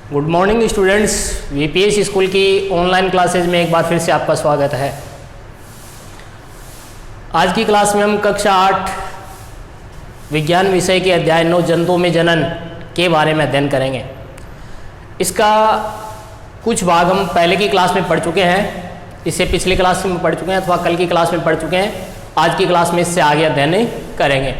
Good morning students, VPS school की online classes में एक बार फिर से आपका स्वागत है। आज की क्लास में हम कक्षा 8 विज्ञान विषय के अध्याय 9 जंतुओं में जनन के बारे में अध्ययन करेंगे। इसका कुछ भाग हम पहले की क्लास में पढ़ चुके हैं, इससे पिछली क्लास में पढ़ चुके हैं अथवा कल की क्लास में पढ़ चुके हैं। आज की क्लास में इससे आगे अध्ययन करेंगे।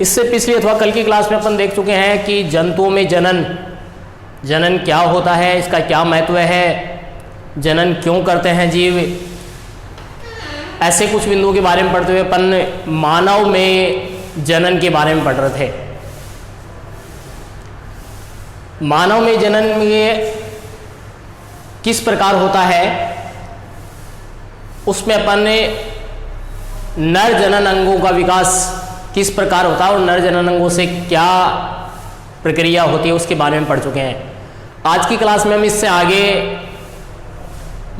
इससे पिछली अथवा कल की क्लास में अपन देख चुके हैं कि जंतुओं में जनन क्या होता है, इसका क्या महत्व है, जनन क्यों करते हैं जीव। ऐसे कुछ बिंदुओं के बारे में पढ़ते हुए अपन मानव में जनन के बारे में पढ़ रहे थे। मानव में जनन में किस प्रकार होता है, उसमें अपन ने नर जनन अंगों का विकास किस प्रकार होता है और नर जनन अंगों से क्या प्रक्रिया होती है उसके बारे में पढ़ चुके हैं। आज की क्लास में हम इससे आगे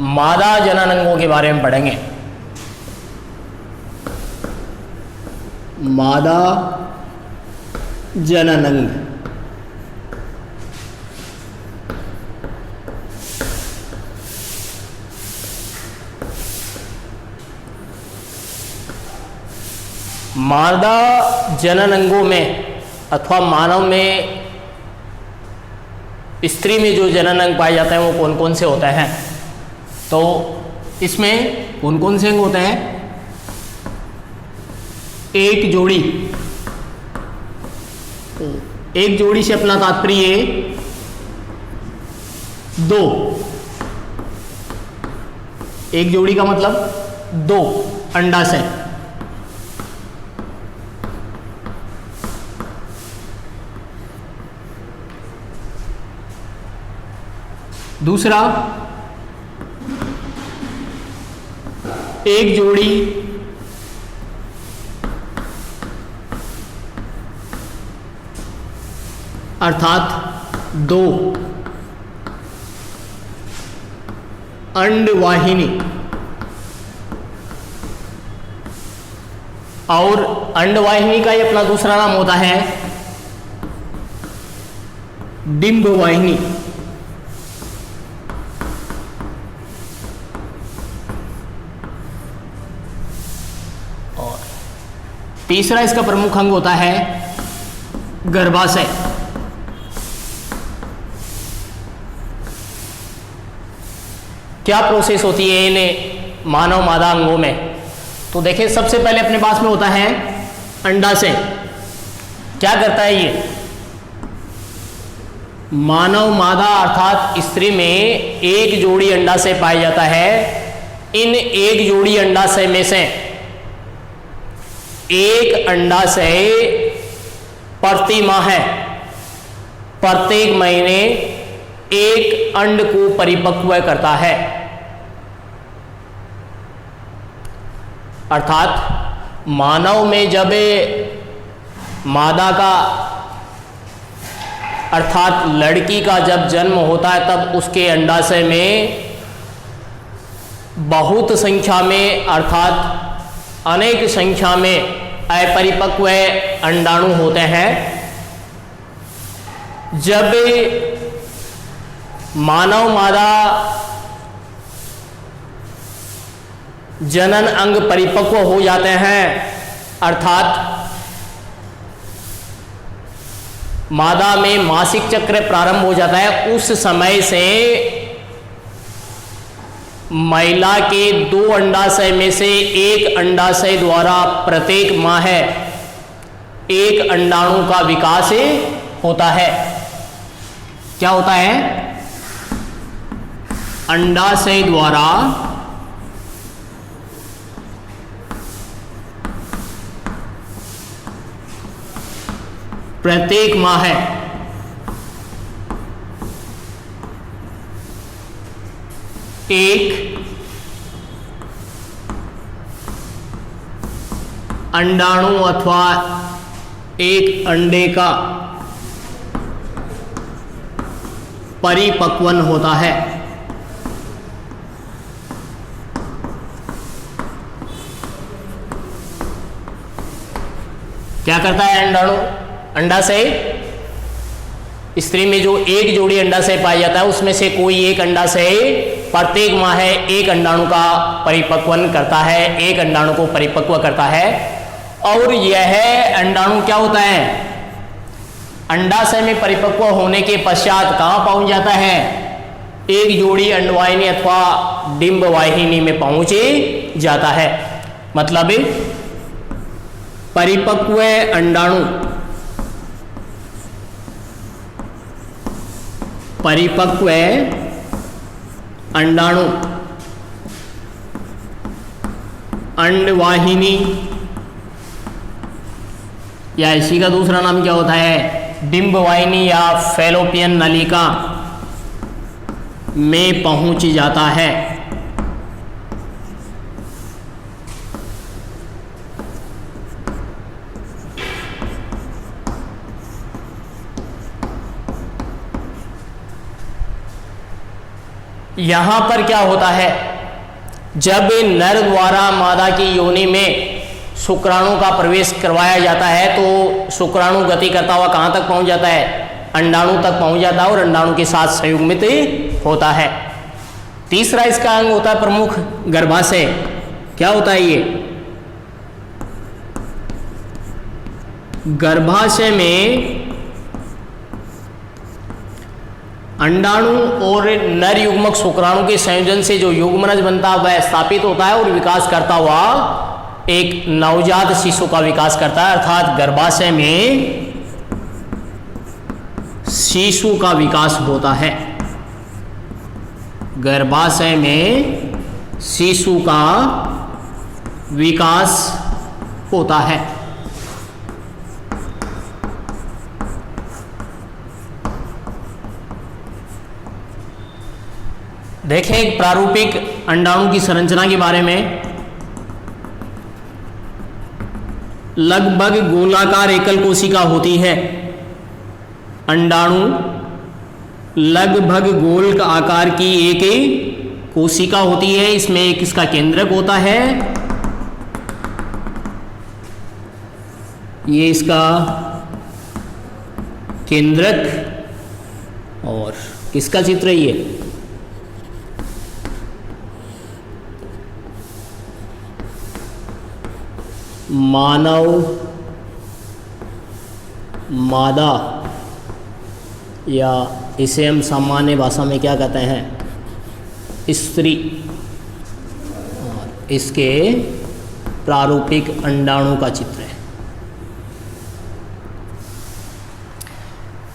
मादा जनन अंगों के बारे में पढ़ेंगे। मादा जनन अंग, मादा जनन अंगों में अथवा मानव में स्त्री में जो जनन अंग पाए जाते हैं वो कौन कौन से होते हैं। तो इसमें कौन कौन से अंग होते हैं? एक जोड़ी, एक जोड़ी से अपना तात्पर्य दो, एक जोड़ी का मतलब दो अंडाशय। दूसरा, एक जोड़ी अर्थात दो अंडवाहिनी, और अंडवाहिनी का ये अपना दूसरा नाम होता है डिंबवाहिनी। तीसरा इसका प्रमुख अंग होता है गर्भाशय। क्या प्रोसेस होती है इन मानव मादा अंगों में? तो देखिए, सबसे पहले अपने पास में होता है अंडाशय। क्या करता है ये? मानव मादा अर्थात स्त्री में एक जोड़ी अंडाशय पाया जाता है। इन एक जोड़ी अंडाशय में से एक अंडाशय प्रति माह प्रत्येक महीने एक अंड को परिपक्व करता है। अर्थात मानव में जब मादा का अर्थात लड़की का जब जन्म होता है तब उसके अंडाशय में बहुत संख्या में अर्थात अनेक संख्या में अपरिपक्व अंडाणु होते हैं। जब मानव मादा जनन अंग परिपक्व हो जाते हैं अर्थात मादा में मासिक चक्र प्रारंभ हो जाता है, उस समय से महिला के दो अंडाशय में से एक अंडाशय द्वारा प्रत्येक माह एक अंडाणु का विकास होता है। क्या होता है? अंडाशय द्वारा प्रत्येक माह एक अंडाणु अथवा एक अंडे का परिपक्वन होता है। क्या करता है अंडाणु? अंडाशय स्त्री में जो एक जोड़ी अंडाशय पाया जाता है उसमें से कोई एक अंडाशय प्रत्येक माह एक अंडाणु का परिपक्वन करता है, एक अंडाणु को परिपक्व करता है। और यह अंडाणु क्या होता है, अंडाशय में परिपक्व होने के पश्चात कहाँ पहुंच जाता है, एक जोड़ी अंडवाहिनी अथवा डिंब वाहिनी में पहुंच जाता है। मतलब परिपक्व अंडाणु, परिपक्व अंडाणु अंडवाहिनी या इसी का दूसरा नाम क्या होता है, डिंब वाहिनी या फैलोपियन नलिका में पहुंच जाता है। यहां पर क्या होता है, जब नर द्वारा मादा की योनि में शुक्राणु का प्रवेश करवाया जाता है तो शुक्राणु गति करता हुआ कहां तक पहुंच जाता है, अंडाणु तक पहुंच जाता है और अंडाणु के साथ संयुग्मित होता है। तीसरा इसका अंग होता है प्रमुख गर्भाशय। क्या होता है ये, गर्भाशय में अंडाणु और नर युग्मक शुक्राणु के संयोजन से जो युग्मनज बनता है वह स्थापित होता है और विकास करता हुआ एक नवजात शिशु का विकास करता है। अर्थात गर्भाशय में शिशु का विकास होता है, गर्भाशय में शिशु का विकास होता है। देखें एक प्रारूपिक अंडाणु की संरचना के बारे में। लगभग गोलाकार एकल कोशिका होती है। अंडाणु लगभग गोल आकार की एक कोशिका होती है। इसमें एक इसका केंद्रक होता है, ये इसका केंद्रक, और किसका चित्र है ये, मानव मादा, या इसे हम सामान्य भाषा में क्या कहते हैं, स्त्री। और इसके प्रारूपिक अंडाणु का चित्र है।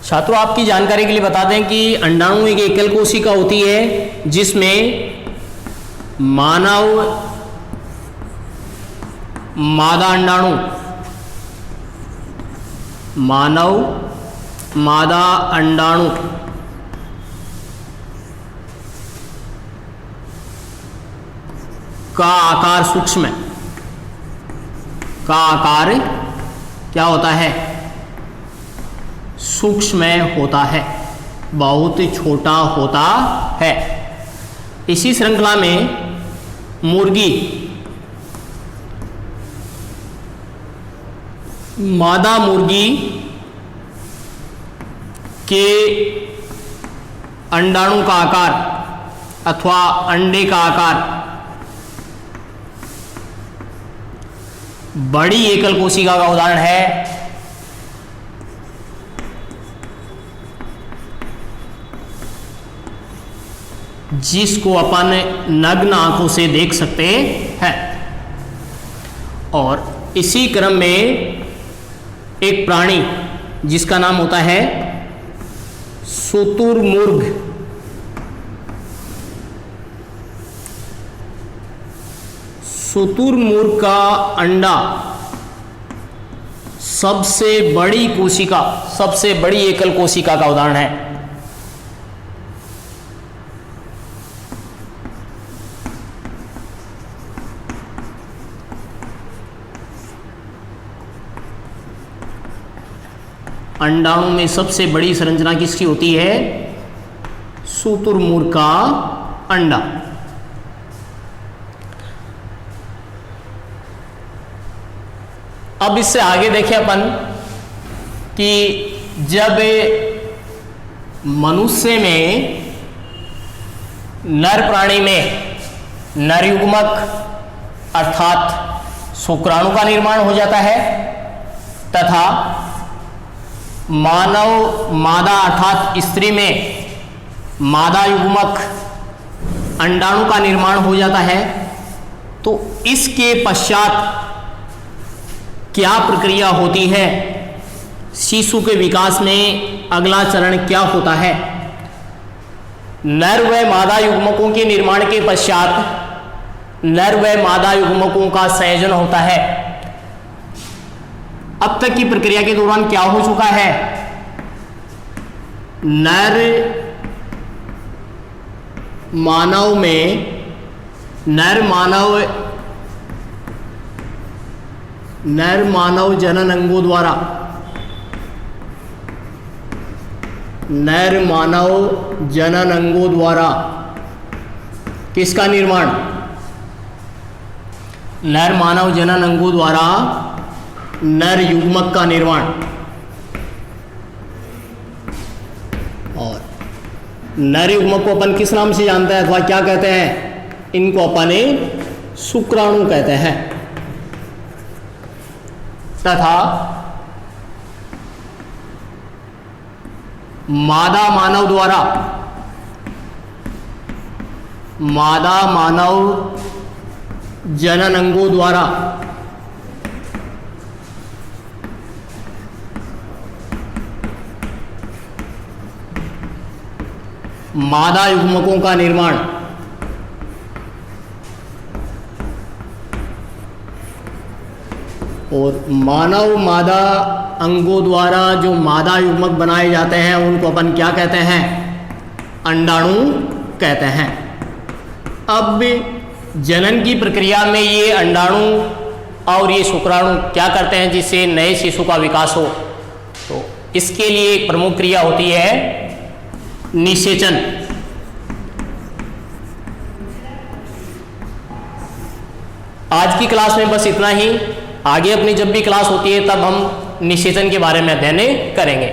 छात्रों आपकी जानकारी के लिए बता दें कि अंडाणु एक एकल कोशिका होती है जिसमें मानव मादा अंडाणु, मानव मादा अंडाणु का आकार सूक्ष्म, का आकार क्या होता है, सूक्ष्म होता है, बहुत छोटा होता है। इसी श्रृंखला में मुर्गी, मादा मुर्गी के अंडाणु का आकार अथवा अंडे का आकार बड़ी एकल कोशिका का उदाहरण है। जिसको अपन नग्न आंखों से देख सकते हैं। और इसी क्रम में एक प्राणी जिसका नाम होता है शुतुरमुर्ग, शुतुरमुर्ग का अंडा सबसे बड़ी कोशिका, सबसे बड़ी एकल कोशिका का उदाहरण है। अंडाणु में सबसे बड़ी संरचना किसकी होती है, शुतुरमुर्ग का अंडा। अब इससे आगे देखें अपन कि जब मनुष्य में, नर प्राणी में नर युग्मक अर्थात शुक्राणु का निर्माण हो जाता है तथा मानव मादा अर्थात स्त्री में मादा युग्मक अंडाणु का निर्माण हो जाता है। तो इसके पश्चात क्या प्रक्रिया होती है, शिशु के विकास में अगला चरण क्या होता है? नर व मादा युग्मकों के निर्माण के पश्चात नर व मादा युग्मकों का संयोजन होता है। अब तक की प्रक्रिया के दौरान क्या हो चुका है? नर मानव में नर मानव जनन अंगों द्वारा नर मानव जनन अंगों द्वारा किसका निर्माण? नर मानव जनन अंगों द्वारा नर युग्मक का निर्माण। और नर युग्मक को अपन किस नाम से जानते हैं अथवा क्या कहते हैं? इनको अपन शुक्राणु कहते हैं। तथा मादा मानव जनन अंगों द्वारा मादा युग्मकों का निर्माण। और मानव मादा अंगों द्वारा जो मादा युग्मक बनाए जाते हैं उनको अपन क्या कहते हैं? अंडाणु कहते हैं। अब जनन की प्रक्रिया में ये अंडाणु और ये शुक्राणु क्या करते हैं जिससे नए शिशु का विकास हो? तो इसके लिए एक प्रमुख क्रिया होती है निषेचन। आज की क्लास में बस इतना ही। आगे अपनी जब भी क्लास होती है तब हम निषेचन के बारे में अध्ययन करेंगे।